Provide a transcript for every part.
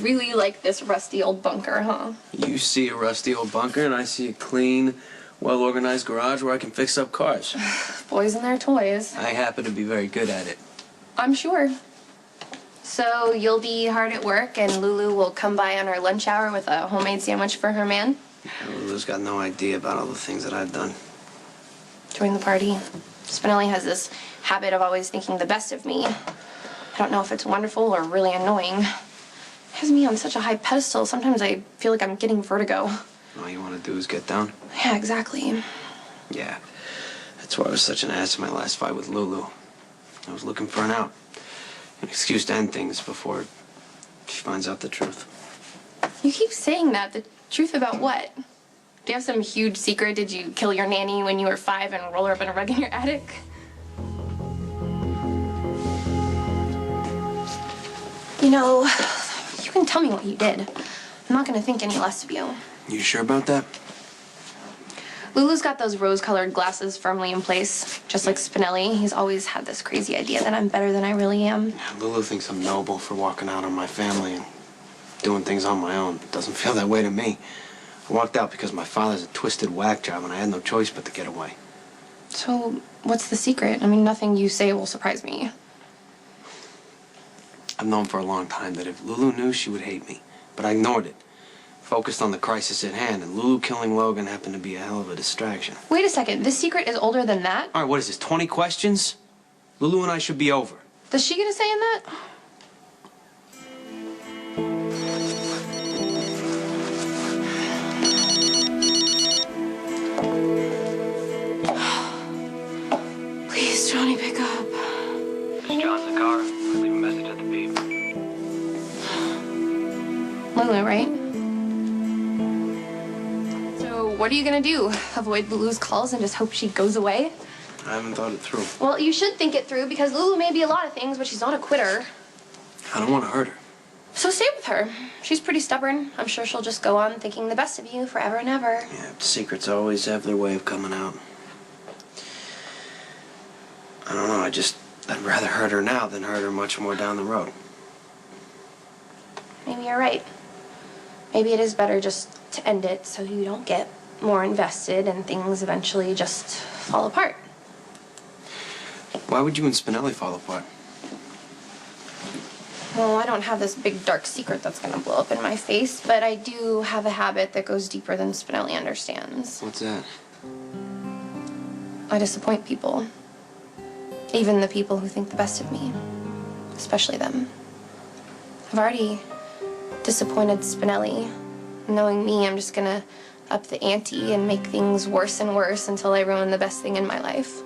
really like this rusty old bunker, huh? You see a rusty old bunker, and I see a clean, well-organized garage where I can fix up cars. Boys and their toys. I happen to be very good at it. I'm sure. So you'll be hard at work, and Lulu will come by on her lunch hour with a homemade sandwich for her man? Lulu's got no idea about all the things that I've done. Join the party. Spinelli has this habit of always thinking the best of me. I don't know if it's wonderful or really annoying. It has me on such a high pedestal, sometimes I feel like I'm getting vertigo. All you want to do is get down? Yeah, exactly. Yeah. That's why I was such an ass in my last fight with Lulu. I was looking for an out. An excuse to end things before she finds out the truth. You keep saying that. The truth about what? Do you have some huge secret? Did you kill your nanny when you were 5 and roll her up in a rug in your attic? You know, you can tell me what you did. I'm not going to think any less of you. You sure about that? Lulu's got those rose-colored glasses firmly in place, just like Spinelli. He's always had this crazy idea that I'm better than I really am. Yeah, Lulu thinks I'm noble for walking out on my family and doing things on my own. It doesn't feel that way to me. I walked out because my father's a twisted whack job and I had no choice but to get away. So, what's the secret? I mean, nothing you say will surprise me. I've known for a long time that if Lulu knew, she would hate me. But I ignored it. Focused on the crisis at hand, and Lulu killing Logan happened to be a hell of a distraction. Wait a second, this secret is older than that? All right, what is this, 20 questions? Lulu and I should be over. Does she get a say in that? Please, Johnny, pick up. It's John Zacchara. I leave a message at the beep. Lulu, right? So what are you gonna do? Avoid Lulu's calls and just hope she goes away? I haven't thought it through. Well, you should think it through because Lulu may be a lot of things, but she's not a quitter. I don't want to hurt her. So stay with her. She's pretty stubborn. I'm sure she'll just go on thinking the best of you forever and ever. Yeah, secrets always have their way of coming out. I don't know, I'd rather hurt her now than hurt her much more down the road. Maybe you're right. Maybe it is better just to end it so you don't get more invested and things eventually just fall apart. Why would you and Spinelli fall apart? Well, I don't have this big dark secret that's gonna blow up in my face, but I do have a habit that goes deeper than Spinelli understands. What's that? I disappoint people. Even the people who think the best of me. Especially them. I've already disappointed Spinelli. Knowing me, I'm just gonna up the ante and make things worse and worse until I ruin the best thing in my life.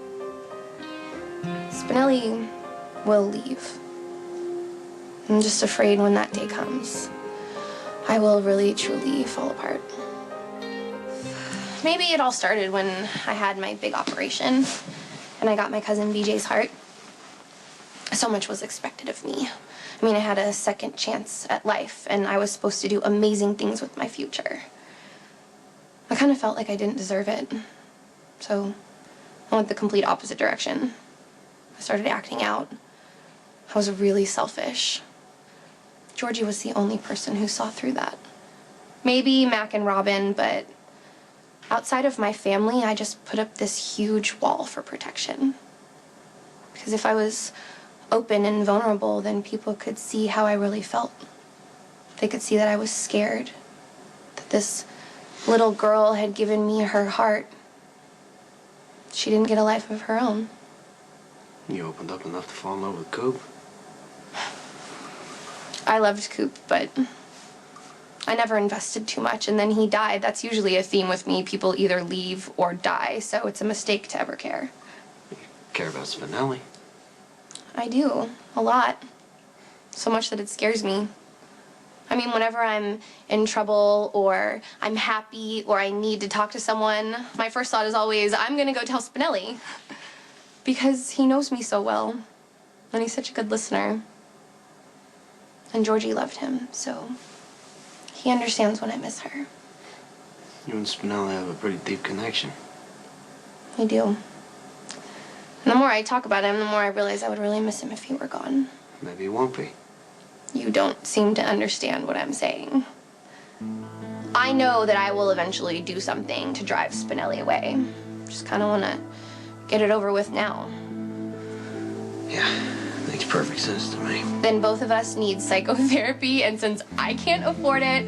Spinelli will leave. I'm just afraid when that day comes, I will really, truly fall apart. Maybe it all started when I had my big operation and I got my cousin BJ's heart. So much was expected of me. I mean, I had a second chance at life, and I was supposed to do amazing things with my future. I kind of felt like I didn't deserve it. So I went the complete opposite direction. I started acting out. I was really selfish. Georgie was the only person who saw through that. Maybe Mac and Robin, but outside of my family, I just put up this huge wall for protection. Because if I was open and vulnerable, then people could see how I really felt. They could see that I was scared, that this little girl had given me her heart. She didn't get a life of her own. You opened up enough to fall in love with Coop? I loved Coop, but I never invested too much, and then he died. That's usually a theme with me. People either leave or die, so it's a mistake to ever care. You care about Spinelli? I do, a lot. So much that it scares me. I mean, whenever I'm in trouble or I'm happy or I need to talk to someone, my first thought is always, I'm gonna go tell Spinelli. Because he knows me so well, and he's such a good listener. And Georgie loved him, so he understands when I miss her. You and Spinelli have a pretty deep connection. We do. And the more I talk about him, the more I realize I would really miss him if he were gone. Maybe he won't be. You don't seem to understand what I'm saying. I know that I will eventually do something to drive Spinelli away. Just kind of want to get it over with now. Yeah, makes perfect sense to me. Then both of us need psychotherapy, and since I can't afford it,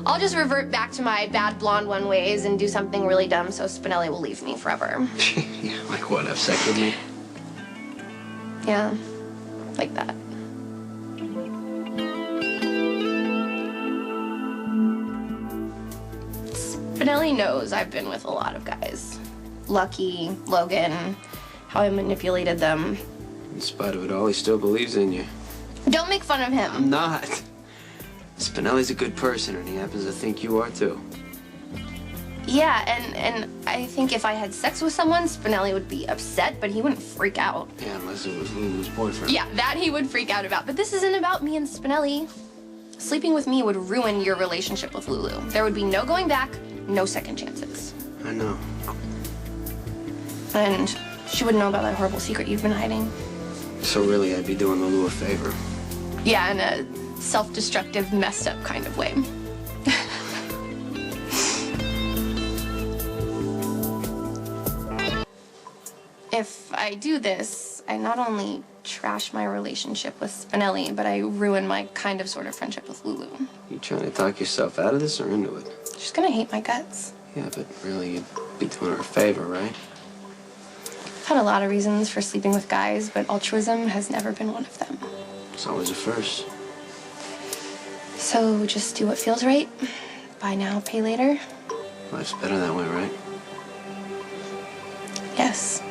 I'll just revert back to my bad blonde one ways and do something really dumb so Spinelli will leave me forever. Yeah, like what, have sex with me? Yeah, like that. Spinelli knows I've been with a lot of guys. Lucky, Logan, how I manipulated them. In spite of it all, he still believes in you. Don't make fun of him. I'm not. Spinelli's a good person, and he happens to think you are too. Yeah, and I think if I had sex with someone, Spinelli would be upset, but he wouldn't freak out. Yeah, unless it was Lulu's boyfriend. Yeah, that he would freak out about. But this isn't about me and Spinelli. Sleeping with me would ruin your relationship with Lulu. There would be no going back, no second chances. I know. And she wouldn't know about that horrible secret you've been hiding. So really, I'd be doing Lulu a favor. Yeah, in a self-destructive, messed up kind of way. If I do this, I not only trash my relationship with Spinelli, but I ruin my kind of sort of friendship with Lulu. You trying to talk yourself out of this or into it? She's gonna hate my guts. Yeah, but really, you'd be doing her a favor, right? I've had a lot of reasons for sleeping with guys, but altruism has never been one of them. It's always a first. So just do what feels right. Buy now, pay later. Life's better that way, right? Yes.